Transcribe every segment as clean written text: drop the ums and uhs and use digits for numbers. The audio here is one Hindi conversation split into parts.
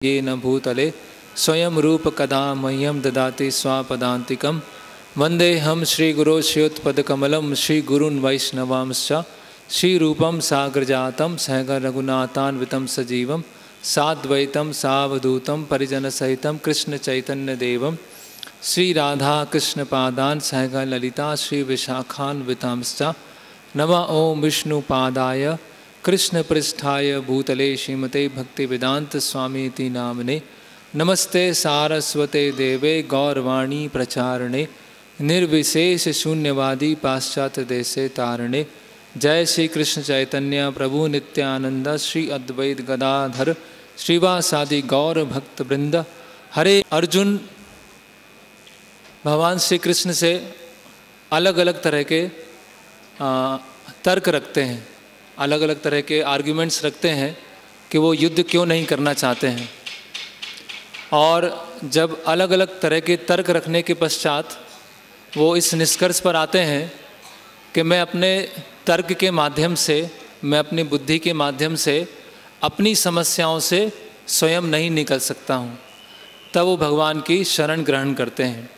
येन भूतले स्वयं रूप कदा मह्यम ददाति स्वापदान्तिकं वन्देऽहं श्रीगुरो श्रीयुतपदकमलं श्रीगुरून् वैष्णवांश्च श्रीरूपं साग्रजातं सहगण रघुनाथान्वितं सजीवं साद्वैतं सावधूतं परिजनसहितं कृष्णचैतन्यदेवं श्रीराधाकृष्णपादान् सहगण ललिता श्रीविशाखान्वितांश्च नमः ॐ विष्णुपादाय कृष्णपृष्ठाय भूतले श्रीमते भक्तिवेदांत स्वामीति नामने नमस्ते सारस्वते देवे गौरवाणी प्रचारणे निर्विशेष शून्यवादी पाश्चात्य देशे तारणे। जय श्री कृष्ण चैतन्य प्रभु नित्यानंद श्री अद्वैत गदाधर श्रीवासादि गौर भक्त वृंद। हरे अर्जुन भगवान श्री कृष्ण से अलग अलग तरह के तर्क रखते हैं, अलग अलग तरह के आर्ग्यूमेंट्स रखते हैं कि वो युद्ध क्यों नहीं करना चाहते हैं। और जब अलग अलग तरह के तर्क रखने के पश्चात वो इस निष्कर्ष पर आते हैं कि मैं अपने तर्क के माध्यम से, मैं अपनी बुद्धि के माध्यम से अपनी समस्याओं से स्वयं नहीं निकल सकता हूँ, तब वो भगवान की शरण ग्रहण करते हैं।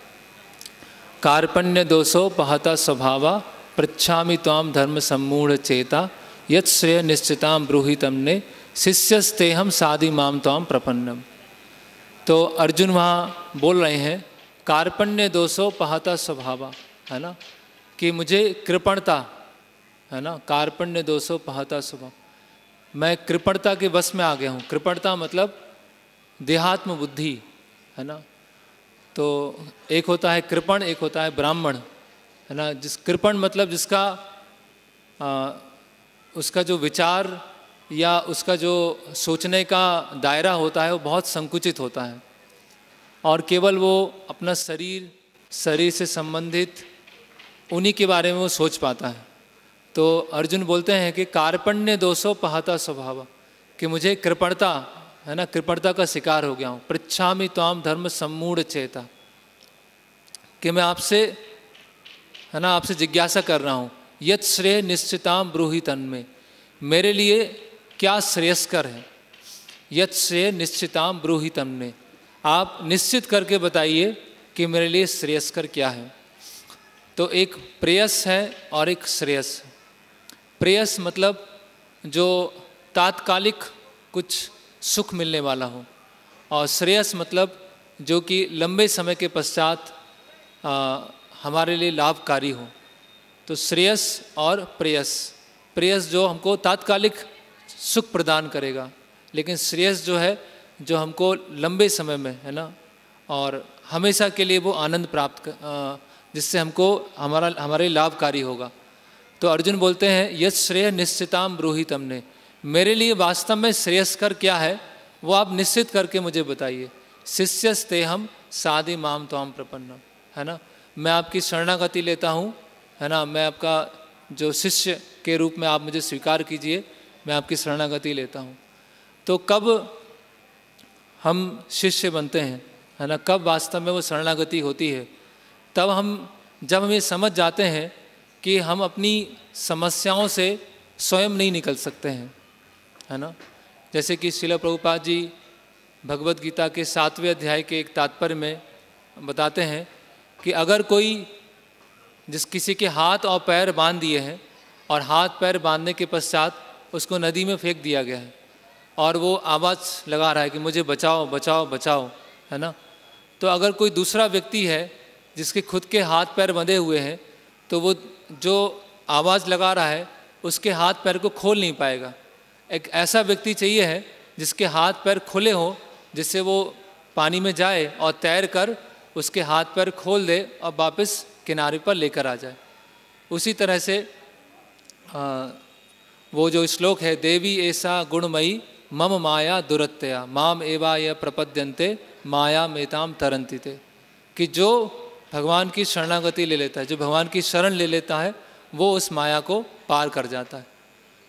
कार्पण्य दोषो पहता स्वभावा पृच्छामि त्वाम धर्म सम्मूढ़ चेता यत् श्रेय निश्चिताम ब्रूहि तमने शिष्यस्तेहम साधि माम त्वाम प्रपन्नम। तो अर्जुन वहाँ बोल रहे हैं कार्पण्य दोषो पहता स्वभावा, है ना, कि मुझे कृपणता, है ना, कार्पण्य दोषो पहता स्वभाव, मैं कृपणता के वश में आ गया हूँ। कृपणता मतलब देहात्म बुद्धि, है ना। तो एक होता है कृपण, एक होता है ब्राह्मण, है ना। जिस कृपण मतलब जिसका उसका जो विचार या उसका जो सोचने का दायरा होता है वो बहुत संकुचित होता है और केवल वो अपना शरीर से संबंधित उन्हीं के बारे में वो सोच पाता है। तो अर्जुन बोलते हैं कि कार्पण्य दोषो पहता स्वभाव, कि मुझे कृपणता, है ना, कृपणता का शिकार हो गया हूँ। पृच्छामि त्वाम धर्म सम्मूढ़ चेता, कि मैं आपसे, है ना, आपसे जिज्ञासा कर रहा हूँ। यत् श्रेय निश्चिताम ब्रूहि तन्मे, मेरे लिए क्या श्रेयस्कर है। यत् श्रेय निश्चिताम ब्रूहि तन्मे, आप निश्चित करके बताइए कि मेरे लिए श्रेयस्कर क्या है। तो एक प्रेयस है और एक श्रेयस। प्रेयस मतलब जो तात्कालिक कुछ सुख मिलने वाला हो, और श्रेयस मतलब जो कि लंबे समय के पश्चात हमारे लिए लाभकारी हो। तो श्रेयस और प्रेयस, प्रेयस जो हमको तात्कालिक सुख प्रदान करेगा, लेकिन श्रेयस जो है जो हमको लंबे समय में, है ना, और हमेशा के लिए वो आनंद प्राप्त जिससे हमको हमारे लाभकारी होगा। तो अर्जुन बोलते हैं यत् श्रेय निश्चिताम ब्रूहि तमने, मेरे लिए वास्तव में श्रेयस्कर क्या है वो आप निश्चित करके मुझे बताइए। शिष्यस्तेहम साधि माम त्वाम प्रपन्नम, है ना, मैं आपकी शरणागति लेता हूँ, है ना, मैं आपका जो शिष्य के रूप में आप मुझे स्वीकार कीजिए, मैं आपकी शरणागति लेता हूँ। तो कब हम शिष्य बनते हैं, है ना, कब वास्तव में वो शरणागति होती है, तब जब हम ये समझ जाते हैं कि हम अपनी समस्याओं से स्वयं नहीं निकल सकते हैं, है ना। जैसे कि श्रील प्रभुपाद जी भगवद गीता के 7वें अध्याय के एक तात्पर्य में बताते हैं कि अगर कोई किसी के हाथ और पैर बांध दिए हैं और हाथ पैर बांधने के पश्चात उसको नदी में फेंक दिया गया है और वो आवाज़ लगा रहा है कि मुझे बचाओ बचाओ बचाओ, है ना। तो अगर कोई दूसरा व्यक्ति है जिसके खुद के हाथ पैर बंधे हुए हैं, तो वो जो आवाज़ लगा रहा है उसके हाथ पैर को खोल नहीं पाएगा। एक ऐसा व्यक्ति चाहिए है जिसके हाथ पैर खुले हों, जिससे वो पानी में जाए और तैर कर उसके हाथ पैर खोल दे और वापस किनारे पर लेकर आ जाए। उसी तरह से वो जो श्लोक है, देवी ऐसा गुणमयी मम माया दुरत्यया माम एवा य प्रपद्यन्ते माया मेताम तरंतिते, कि जो भगवान की शरणागति ले लेता है, जो भगवान की शरण ले लेता है, वो उस माया को पार कर जाता है।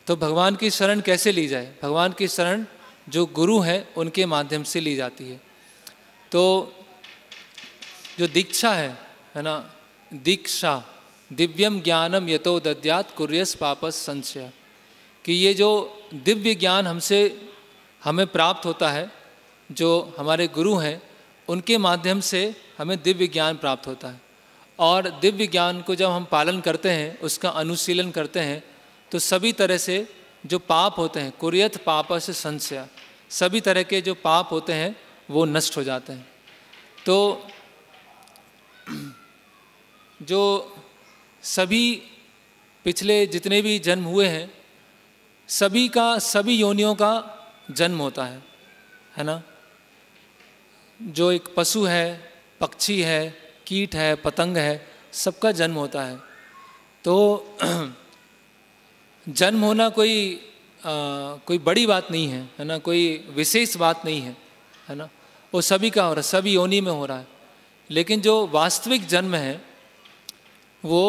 तो भगवान की शरण कैसे ली जाए? भगवान की शरण जो गुरु हैं उनके माध्यम से ली जाती है। तो जो दीक्षा है ना, दीक्षा दिव्यम ज्ञानम यतो दद्यात् कुर्यस पापस संशय, कि ये जो दिव्य ज्ञान हमें प्राप्त होता है जो हमारे गुरु हैं उनके माध्यम से हमें दिव्य ज्ञान प्राप्त होता है। और दिव्य ज्ञान को जब हम पालन करते हैं, उसका अनुशीलन करते हैं, तो सभी तरह से जो पाप होते हैं, कुर्यत पापस्य संशय, सभी तरह के जो पाप होते हैं वो नष्ट हो जाते हैं। तो जो सभी पिछले जितने भी जन्म हुए हैं, सभी का, सभी योनियों का जन्म होता है ना। जो एक पशु है, पक्षी है, कीट है, पतंग है, सबका जन्म होता है। तो जन्म होना कोई बड़ी बात नहीं है ना, कोई विशेष बात नहीं है ना। वो सभी का हो रहा है, सभी योनि में हो रहा है। लेकिन जो वास्तविक जन्म है वो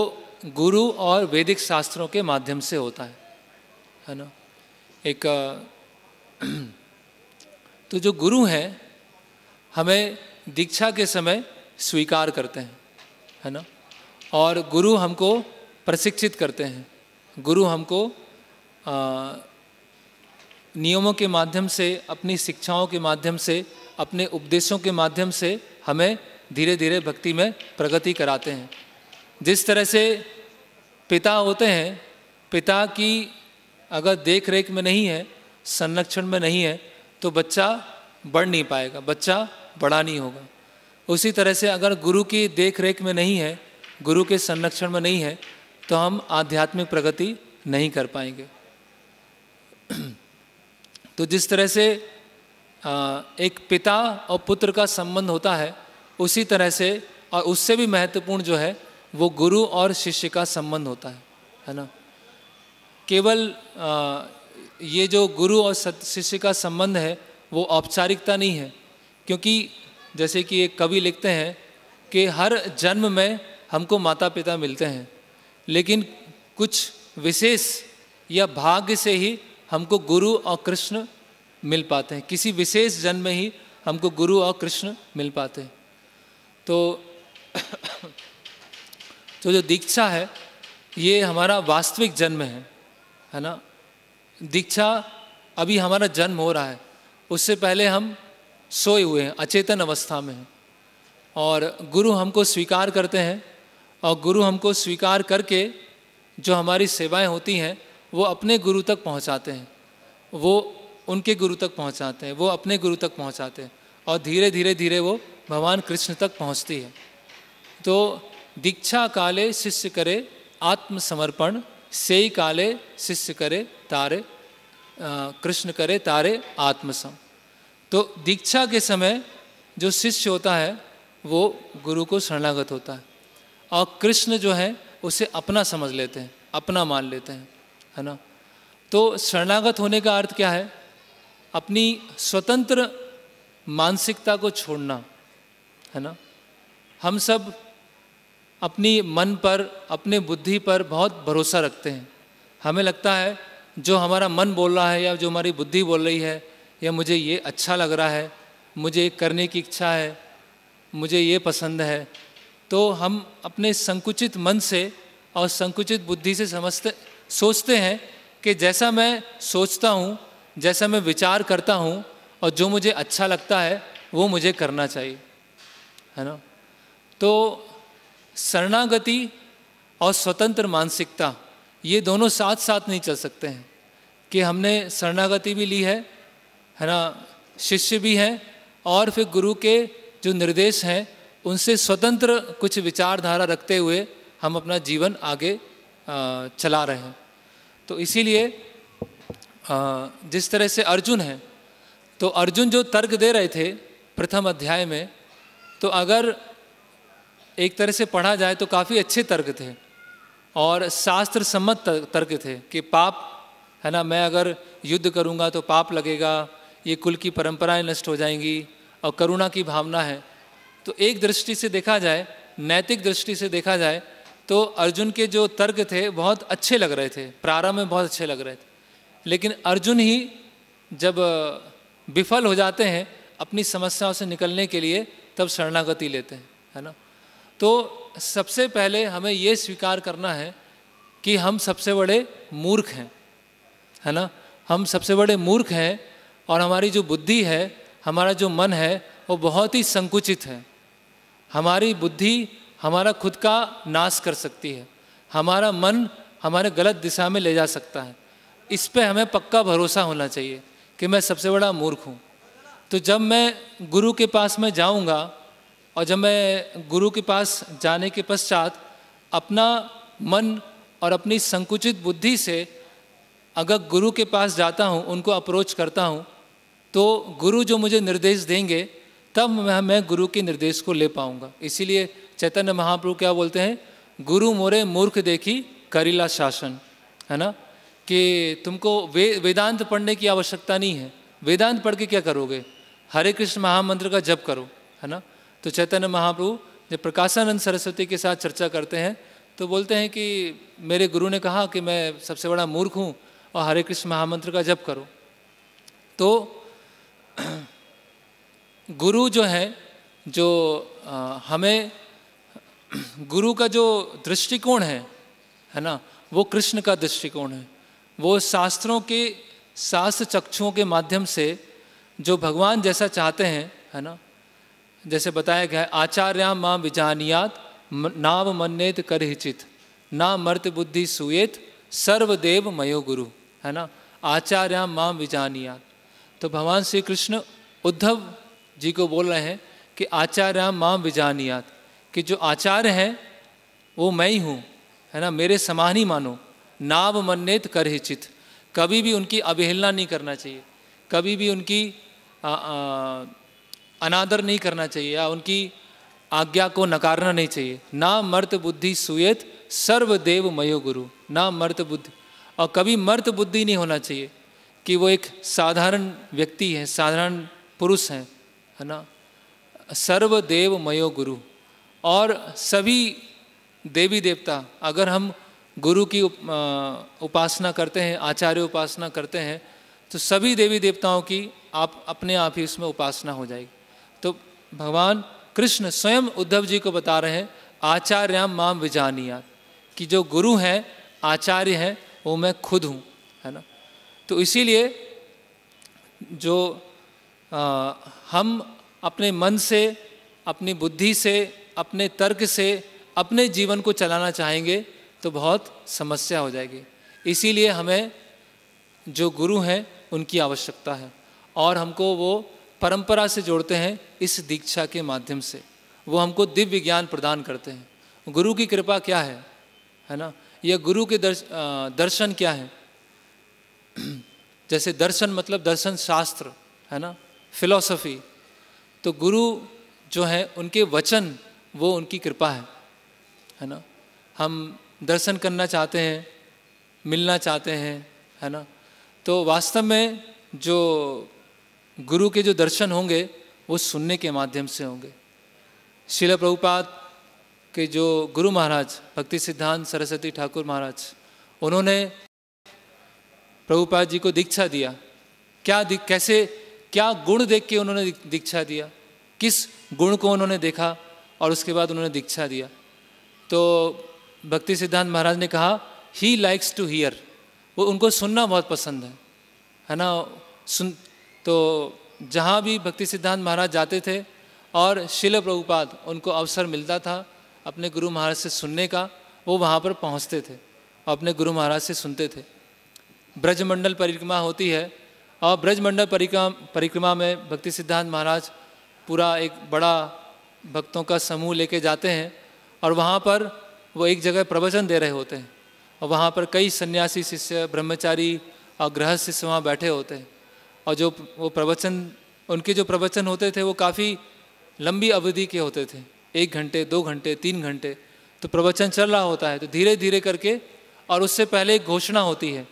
गुरु और वैदिक शास्त्रों के माध्यम से होता है ना। एक तो जो गुरु हैं हमें दीक्षा के समय स्वीकार करते हैं, है ना। और गुरु हमको प्रशिक्षित करते हैं, गुरु हमको नियमों के माध्यम से, अपनी शिक्षाओं के माध्यम से, अपने उपदेशों के माध्यम से हमें धीरे धीरे भक्ति में प्रगति कराते हैं। जिस तरह से पिता होते हैं, पिता की अगर देख रेख में नहीं है, संरक्षण में नहीं है, तो बच्चा बढ़ नहीं पाएगा, बच्चा बड़ा नहीं होगा। उसी तरह से अगर गुरु की देख रेख में नहीं है, गुरु के संरक्षण में नहीं है, तो हम आध्यात्मिक प्रगति नहीं कर पाएंगे। तो जिस तरह से एक पिता और पुत्र का संबंध होता है, उसी तरह से और उससे भी महत्वपूर्ण जो है वो गुरु और शिष्य का संबंध होता है ना। केवल ये जो गुरु और शिष्य का संबंध है वो औपचारिकता नहीं है, क्योंकि जैसे कि एक कवि लिखते हैं कि हर जन्म में हमको माता पिता मिलते हैं, लेकिन कुछ विशेष या भाग्य से ही हमको गुरु और कृष्ण मिल पाते हैं। किसी विशेष जन्म में ही हमको गुरु और कृष्ण मिल पाते हैं। तो जो दीक्षा है ये हमारा वास्तविक जन्म है ना। दीक्षा अभी हमारा जन्म हो रहा है, उससे पहले हम सोए हुए हैं, अचेतन अवस्था में हैं, और गुरु हमको स्वीकार करते हैं। और गुरु हमको स्वीकार करके जो हमारी सेवाएं होती हैं वो अपने गुरु तक पहुंचाते हैं, वो उनके गुरु तक पहुंचाते हैं, वो अपने गुरु तक पहुंचाते हैं, और धीरे धीरे धीरे वो भगवान कृष्ण तक पहुंचती है। तो दीक्षा काले शिष्य करे आत्मसमर्पण, सेई काले शिष्य करे तारे कृष्ण करे तारे आत्मसम। तो दीक्षा के समय जो शिष्य होता है वो गुरु को शरणागत होता है, और कृष्ण जो है उसे अपना समझ लेते हैं, अपना मान लेते हैं, है ना। तो शरणागत होने का अर्थ क्या है? अपनी स्वतंत्र मानसिकता को छोड़ना, है ना। हम सब अपनी मन पर, अपने बुद्धि पर बहुत भरोसा रखते हैं। हमें लगता है जो हमारा मन बोल रहा है या जो हमारी बुद्धि बोल रही है, या मुझे ये अच्छा लग रहा है, मुझे करने की इच्छा है, मुझे ये पसंद है, तो हम अपने संकुचित मन से और संकुचित बुद्धि से सोचते हैं कि जैसा मैं सोचता हूँ, जैसा मैं विचार करता हूँ, और जो मुझे अच्छा लगता है वो मुझे करना चाहिए, है ना। तो शरणागति और स्वतंत्र मानसिकता ये दोनों साथ साथ नहीं चल सकते हैं, कि हमने शरणागति भी ली है ना, शिष्य भी हैं, और फिर गुरु के जो निर्देश हैं उनसे स्वतंत्र कुछ विचारधारा रखते हुए हम अपना जीवन आगे चला रहे हैं। तो इसीलिए जिस तरह से अर्जुन है, तो अर्जुन जो तर्क दे रहे थे प्रथम अध्याय में, तो अगर एक तरह से पढ़ा जाए तो काफ़ी अच्छे तर्क थे और शास्त्र सम्मत तर्क थे कि पाप, है ना, मैं अगर युद्ध करूँगा तो पाप लगेगा, ये कुल की परंपराएं नष्ट हो जाएंगी, और करुणा की भावना है। तो एक दृष्टि से देखा जाए, नैतिक दृष्टि से देखा जाए, तो अर्जुन के जो तर्क थे बहुत अच्छे लग रहे थे, प्रारंभ में बहुत अच्छे लग रहे थे। लेकिन अर्जुन ही जब विफल हो जाते हैं अपनी समस्याओं से निकलने के लिए, तब शरणागति लेते हैं, है ना। तो सबसे पहले हमें ये स्वीकार करना है कि हम सबसे बड़े मूर्ख हैं, है ना। हम सबसे बड़े मूर्ख हैं, और हमारी जो बुद्धि है हमारा जो मन है वो बहुत ही संकुचित है। हमारी बुद्धि हमारा खुद का नाश कर सकती है, हमारा मन हमारे गलत दिशा में ले जा सकता है। इस पे हमें पक्का भरोसा होना चाहिए कि मैं सबसे बड़ा मूर्ख हूँ। तो जब मैं गुरु के पास में जाऊँगा और जब मैं गुरु के पास जाने के पश्चात अपना मन और अपनी संकुचित बुद्धि से अगर गुरु के पास जाता हूँ, उनको अप्रोच करता हूँ, तो गुरु जो मुझे निर्देश देंगे तब मैं गुरु के निर्देश को ले पाऊँगा। इसीलिए चैतन्य महाप्रभु क्या बोलते हैं, गुरु मोरे मूर्ख देखी करीला शासन, है ना, कि तुमको वेदांत पढ़ने की आवश्यकता नहीं है। वेदांत पढ़ के क्या करोगे, हरे कृष्ण महामंत्र का जप करो, है ना। तो चैतन्य महाप्रभु जब प्रकाशानंद सरस्वती के साथ चर्चा करते हैं तो बोलते हैं कि मेरे गुरु ने कहा कि मैं सबसे बड़ा मूर्ख हूँ और हरे कृष्ण महामंत्र का जप करो। तो गुरु जो है, जो हमें गुरु का जो दृष्टिकोण है ना, वो कृष्ण का दृष्टिकोण है। वो शास्त्रों के शास्त्र चक्षुओं के माध्यम से जो भगवान जैसा चाहते हैं, है ना, जैसे बताया गया है, आचार्याम मां विजानियात नाव मन्नेत करहिचित ना मर्त बुद्धि सुयेत सर्वदेव मयो गुरु, है ना, आचार्याम मां विजानियात। तो भगवान श्री कृष्ण उद्धव जी को बोल रहे हैं कि आचार्याम मां विजानियात, कि जो आचार्य हैं वो मैं ही हूँ, है ना, मेरे समान ही मानो। नाव मन्नेत करहिचित, कभी भी उनकी अवहेलना नहीं करना चाहिए, कभी भी उनकी अनादर नहीं करना चाहिए या उनकी आज्ञा को नकारना नहीं चाहिए। ना मर्त बुद्धि सुयेत सर्वदेव मयो गुरु, ना मर्त बुद्धि, और कभी मर्त बुद्धि नहीं होना चाहिए कि वो एक साधारण व्यक्ति है, साधारण पुरुष हैं, है ना। सर्वदेव मयो गुरु, और सभी देवी देवता, अगर हम गुरु की उपासना करते हैं, आचार्य उपासना करते हैं, तो सभी देवी देवताओं की आप अपने आप ही उसमें उपासना हो जाएगी। तो भगवान कृष्ण स्वयं उद्धव जी को बता रहे हैं, आचार्याम माम विजानियात, कि जो गुरु हैं, आचार्य हैं, वो मैं खुद हूँ, है ना। तो इसीलिए जो हम अपने मन से, अपनी बुद्धि से, अपने तर्क से अपने जीवन को चलाना चाहेंगे तो बहुत समस्या हो जाएगी। इसीलिए हमें जो गुरु हैं उनकी आवश्यकता है, और हमको वो परंपरा से जोड़ते हैं इस दीक्षा के माध्यम से। वो हमको दिव्य ज्ञान प्रदान करते हैं। गुरु की कृपा क्या है ना, यह गुरु के दर्शन क्या है। जैसे दर्शन मतलब दर्शन शास्त्र, है ना, फिलॉसफी। तो गुरु जो है उनके वचन, वो उनकी कृपा है ना। हम दर्शन करना चाहते हैं, मिलना चाहते हैं, है ना, तो वास्तव में जो गुरु के जो दर्शन होंगे वो सुनने के माध्यम से होंगे। श्रील प्रभुपाद के जो गुरु महाराज भक्ति सिद्धांत सरस्वती ठाकुर महाराज, उन्होंने प्रभुपाद जी को दीक्षा दिया। कैसे, क्या गुण देख के उन्होंने दीक्षा दिया, किस गुण को उन्होंने देखा और उसके बाद उन्होंने दीक्षा दिया। तो भक्ति सिद्धांत महाराज ने कहा, ही लाइक्स टू हियर, वो उनको सुनना बहुत पसंद है ना। तो जहाँ भी भक्ति सिद्धांत महाराज जाते थे और श्रील प्रभुपाद उनको अवसर मिलता था अपने गुरु महाराज से सुनने का, वो वहाँ पर पहुँचते थे और अपने गुरु महाराज से सुनते थे। ब्रजमंडल परिक्रमा होती है और ब्रजमंडल परिक्रमा में भक्ति सिद्धांत महाराज पूरा एक बड़ा भक्तों का समूह लेके जाते हैं और वहाँ पर वो एक जगह प्रवचन दे रहे होते हैं और वहाँ पर कई सन्यासी शिष्य, ब्रह्मचारी और गृहस्थ शिष्य वहाँ बैठे होते हैं। और जो वो प्रवचन, उनके जो प्रवचन होते थे वो काफ़ी लंबी अवधि के होते थे, 1 घंटे 2 घंटे 3 घंटे। तो प्रवचन चल रहा होता है तो धीरे धीरे करके, और उससे पहले एक घोषणा होती है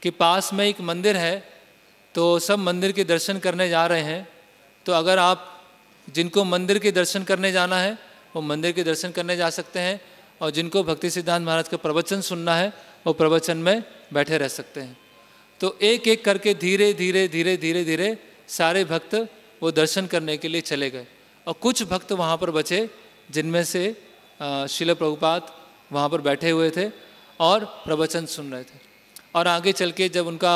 कि पास में एक मंदिर है, तो सब मंदिर के दर्शन करने जा रहे हैं। तो अगर आप जिनको मंदिर के दर्शन करने जाना है वो मंदिर के दर्शन करने जा सकते हैं, और जिनको भक्ति सिद्धांत महाराज का प्रवचन सुनना है वो प्रवचन में बैठे रह सकते हैं। तो एक एक करके धीरे धीरे धीरे धीरे धीरे सारे भक्त वो दर्शन करने के लिए चले गए, और कुछ भक्त वहाँ पर बचे जिनमें से श्रील प्रभुपाद वहाँ पर बैठे हुए थे और प्रवचन सुन रहे थे। और आगे चल के जब उनका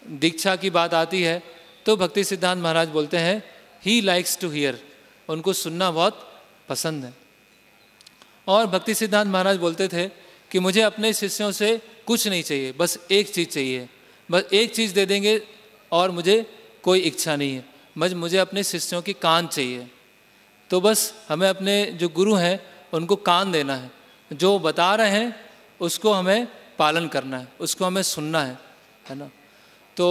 दीक्षा की बात आती है तो भक्ति सिद्धांत महाराज बोलते हैं ही लाइक्स टू हियर, उनको सुनना बहुत पसंद है। और भक्ति सिद्धांत महाराज बोलते थे कि मुझे अपने शिष्यों से कुछ नहीं चाहिए, बस एक चीज़ चाहिए, बस एक चीज़ दे देंगे और मुझे कोई इच्छा नहीं है, बस मुझे अपने शिष्यों की कान चाहिए। तो बस हमें अपने जो गुरु हैं उनको कान देना है, जो बता रहे हैं उसको हमें पालन करना है, उसको हमें सुनना है ना। तो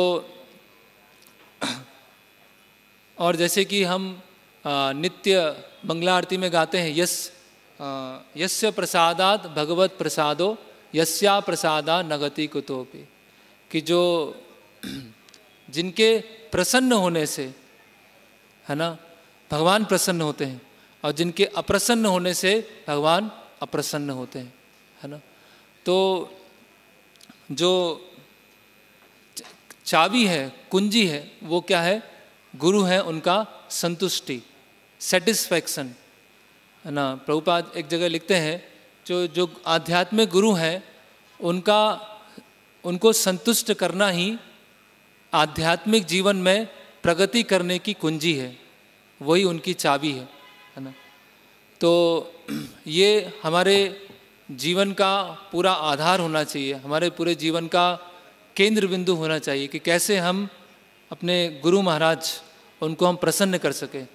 और जैसे कि हम नित्य मंगला आरती में गाते हैं यस्य प्रसादात भगवत प्रसादो यस्या प्रसादा नगति कुतोपि, कि जो जिनके प्रसन्न होने से है ना भगवान प्रसन्न होते हैं, और जिनके अप्रसन्न होने से भगवान अप्रसन्न होते हैं, है ना। तो जो चाबी है, कुंजी है, वो क्या है? गुरु है उनका संतुष्टि, सेटिस्फैक्शन, है ना। प्रभुपाद एक जगह लिखते हैं जो आध्यात्मिक गुरु हैं उनको संतुष्ट करना ही आध्यात्मिक जीवन में प्रगति करने की कुंजी है, वही उनकी चाबी है ना। तो ये हमारे जीवन का पूरा आधार होना चाहिए, हमारे पूरे जीवन का केंद्र बिंदु होना चाहिए कि कैसे हम अपने गुरु महाराज उनको हम प्रसन्न कर सकें।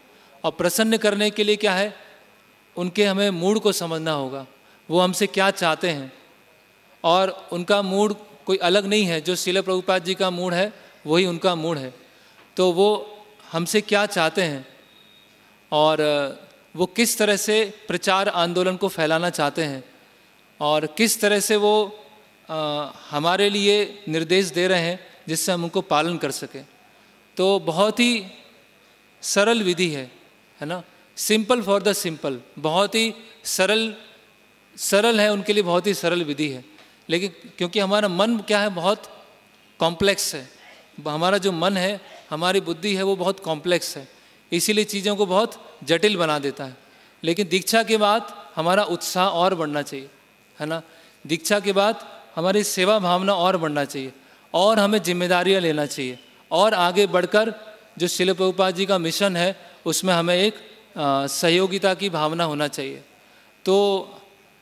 और प्रसन्न करने के लिए क्या है, उनके हमें मूड को समझना होगा, वो हमसे क्या चाहते हैं। और उनका मूड कोई अलग नहीं है, जो श्रील प्रभुपाद जी का मूड है वही उनका मूड है। तो वो हमसे क्या चाहते हैं और वो किस तरह से प्रचार आंदोलन को फैलाना चाहते हैं और किस तरह से वो हमारे लिए निर्देश दे रहे हैं जिससे हम उनको पालन कर सकें। तो बहुत ही सरल विधि है ना, सिंपल फॉर द सिंपल, बहुत ही सरल है उनके लिए, बहुत ही सरल विधि है। लेकिन क्योंकि हमारा मन क्या है, बहुत कॉम्प्लेक्स है, हमारा जो मन है, हमारी बुद्धि है, वो बहुत कॉम्प्लेक्स है, इसीलिए चीज़ों को बहुत जटिल बना देता है। लेकिन दीक्षा के बाद हमारा उत्साह और बढ़ना चाहिए, है ना। दीक्षा के बाद हमारी सेवा भावना और बढ़ना चाहिए और हमें जिम्मेदारियां लेना चाहिए और आगे बढ़कर जो श्रील प्रभुपाद जी का मिशन है उसमें हमें एक सहयोगिता की भावना होना चाहिए। तो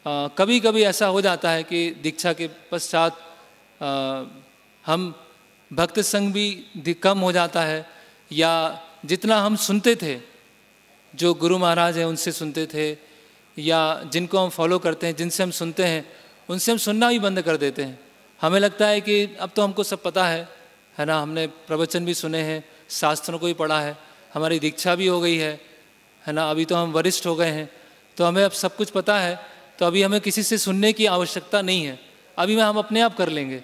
कभी कभी ऐसा हो जाता है कि दीक्षा के पश्चात हम भक्त संग भी कम हो जाता है, या जितना हम सुनते थे, जो गुरु महाराज हैं उनसे सुनते थे, या जिनको हम फॉलो करते हैं, जिनसे हम सुनते हैं, उनसे हम सुनना भी बंद कर देते हैं। हमें लगता है कि अब तो हमको सब पता है ना, हमने प्रवचन भी सुने हैं, शास्त्रों को भी पढ़ा है, हमारी दीक्षा भी हो गई है ना, अभी तो हम वरिष्ठ हो गए हैं, तो हमें अब सब कुछ पता है, तो अभी हमें किसी से सुनने की आवश्यकता नहीं है, अभी हम अपने आप कर लेंगे।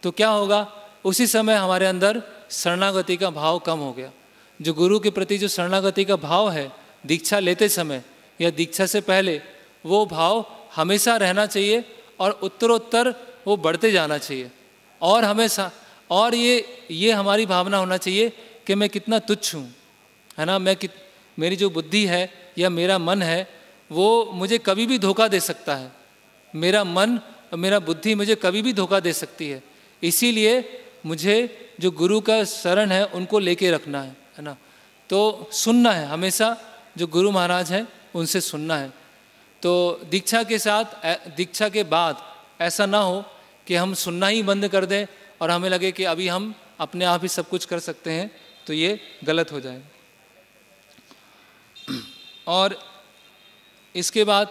तो क्या होगा, उसी समय हमारे अंदर शरणागति का भाव कम हो गया। जो गुरु के प्रति जो शरणागति का भाव है दीक्षा लेते समय या दीक्षा से पहले, वो भाव हमेशा रहना चाहिए और उत्तरोत्तर वो बढ़ते जाना चाहिए। और हमेशा और ये हमारी भावना होना चाहिए कि मैं कितना तुच्छ हूँ, है ना, मेरी जो बुद्धि है या मेरा मन है वो मुझे कभी भी धोखा दे सकता है, मेरा मन और मेरा बुद्धि मुझे कभी भी धोखा दे सकती है। इसीलिए मुझे जो गुरु का शरण है उनको लेके रखना है ना। तो सुनना है हमेशा, जो गुरु महाराज हैं उनसे सुनना है। तो दीक्षा के साथ, दीक्षा के बाद ऐसा ना हो कि हम सुनना ही बंद कर दें और हमें लगे कि अभी हम अपने आप ही सब कुछ कर सकते हैं, तो ये गलत हो जाए। और इसके बाद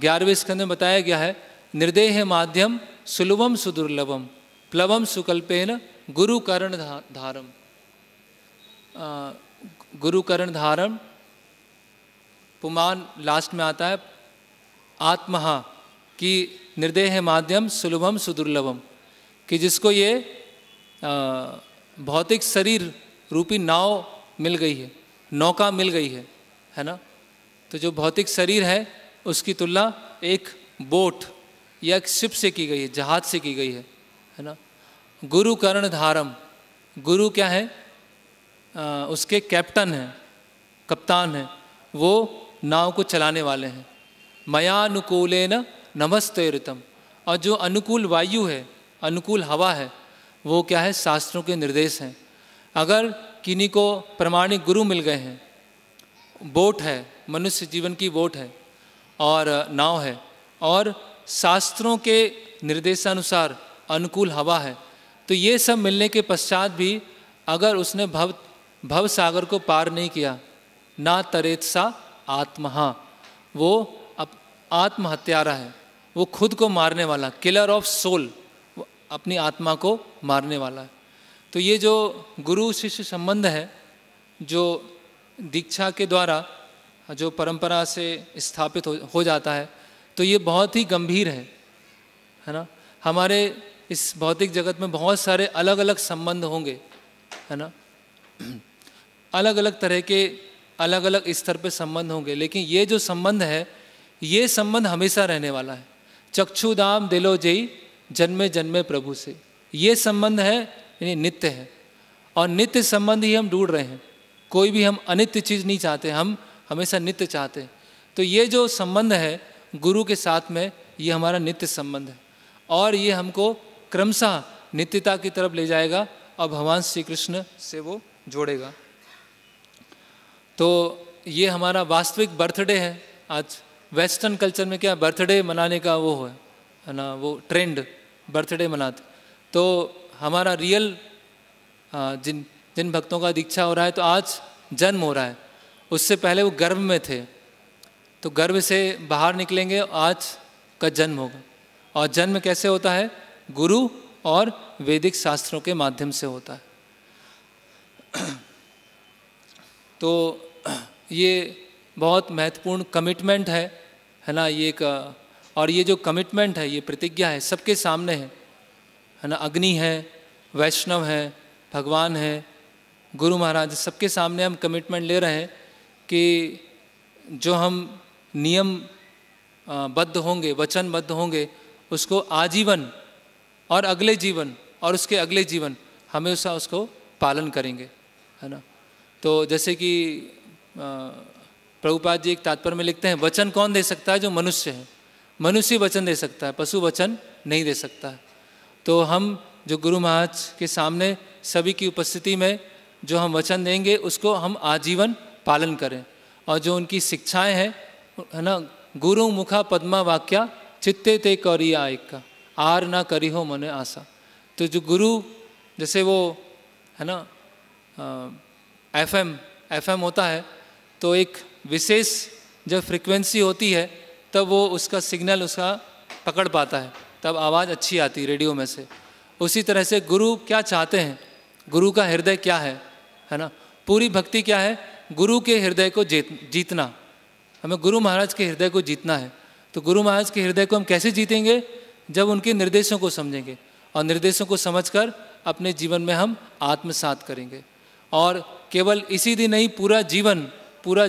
11वें स्कंद में बताया गया है, निर्देह माध्यम सुलभम सुदुर्लभम प्लवम सुकल्पेन गुरु करण धारम। गुरु करण धारम पुमान लास्ट में आता है, आत्महा की निर्देह माध्यम सुलभम सुदुर्लभम, कि जिसको ये भौतिक शरीर रूपी नाव मिल गई है, नौका मिल गई है ना। तो जो भौतिक शरीर है उसकी तुलना एक बोट या एक शिप से की गई है, जहाज से की गई है ना। गुरु कर्ण धारम, गुरु क्या है, उसके कैप्टन हैं, कप्तान हैं, वो नाव को चलाने वाले हैं। मयानुकूलेन नमस्ते ऋतम, और जो अनुकूल वायु है, अनुकूल हवा है, वो क्या है, शास्त्रों के निर्देश हैं। अगर किन्हीं को प्रामाणिक गुरु मिल गए हैं, बोट है, मनुष्य जीवन की बोट है और नाव है, और शास्त्रों के निर्देशानुसार अनुकूल हवा है, तो ये सब मिलने के पश्चात भी अगर उसने भव सागर को पार नहीं किया, ना तरेत सा आत्महा, वो आत्महत्यारा है, वो खुद को मारने वाला, किलर ऑफ सोल, अपनी आत्मा को मारने वाला है। तो ये जो गुरु शिष्य संबंध है, जो दीक्षा के द्वारा जो परंपरा से स्थापित हो जाता है, तो ये बहुत ही गंभीर है ना। हमारे इस भौतिक जगत में बहुत सारे अलग अलग संबंध होंगे, है ना, अलग अलग तरह के अलग अलग स्तर पे संबंध होंगे, लेकिन ये जो संबंध है, ये संबंध हमेशा रहने वाला है। चक्षुदाम दिलो जई जन्मे जन्मे प्रभु से, ये संबंध है, यानी नित्य है, और नित्य संबंध ही हम ढूंढ रहे हैं। कोई भी हम अनित्य चीज़ नहीं चाहते, हम हमेशा नित्य चाहते हैं। तो ये जो संबंध है गुरु के साथ में, ये हमारा नित्य संबंध है, और ये हमको क्रमशः नित्यता की तरफ ले जाएगा और भगवान श्री कृष्ण से वो जोड़ेगा। तो ये हमारा वास्तविक बर्थडे है। आज वेस्टर्न कल्चर में क्या बर्थडे मनाने का वो है ना, वो ट्रेंड, बर्थडे मनाते। तो हमारा रियल जिन जिन भक्तों का दीक्षा हो रहा है, तो आज जन्म हो रहा है, उससे पहले वो गर्भ में थे, तो गर्भ से बाहर निकलेंगे, आज का जन्म होगा। और जन्म कैसे होता है? गुरु और वैदिक शास्त्रों के माध्यम से होता है। तो ये बहुत महत्वपूर्ण कमिटमेंट है ना, ये एक, और ये जो कमिटमेंट है, ये प्रतिज्ञा है, सबके सामने है ना। अग्नि है, वैष्णव है, भगवान है, गुरु महाराज, सबके सामने हम कमिटमेंट ले रहे हैं कि जो हम नियम बद्ध होंगे, वचनबद्ध होंगे, उसको आजीवन और अगले जीवन और उसके अगले जीवन हमेशा उसको पालन करेंगे, है ना। तो जैसे कि प्रभुपाद जी एक तात्पर्य में लिखते हैं, वचन कौन दे सकता है? जो मनुष्य है, मनुष्य वचन दे सकता है, पशु वचन नहीं दे सकता है। तो हम जो गुरु महाराज के सामने सभी की उपस्थिति में जो हम वचन देंगे, उसको हम आजीवन पालन करें, और जो उनकी शिक्षाएं हैं, है ना, गुरु मुखा पद्मा वाक्या चित्ते ते करिया आयका आर ना करी हो मने आशा। तो जो गुरु, जैसे वो है ना एफएम होता है, तो एक विशेष जब फ्रीक्वेंसी होती है, तब वो उसका सिग्नल उसका पकड़ पाता है, तब आवाज़ अच्छी आती है रेडियो में से। उसी तरह से गुरु क्या चाहते हैं, गुरु का हृदय क्या है ना। पूरी भक्ति क्या है? गुरु के हृदय को जीतना। हमें गुरु महाराज के हृदय को जीतना है। तो गुरु महाराज के हृदय को हम कैसे जीतेंगे? जब उनके निर्देशों को समझेंगे, और निर्देशों को समझकर अपने जीवन में हम आत्मसात करेंगे। और केवल इसी दिन नहीं, पूरा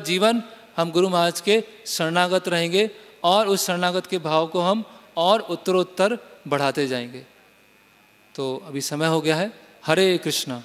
जीवन हम गुरु महाराज के शरणागत रहेंगे, और उस शरणागत के भाव को हम और उत्तरोत्तर बढ़ाते जाएंगे। तो अभी समय हो गया है। हरे कृष्णा।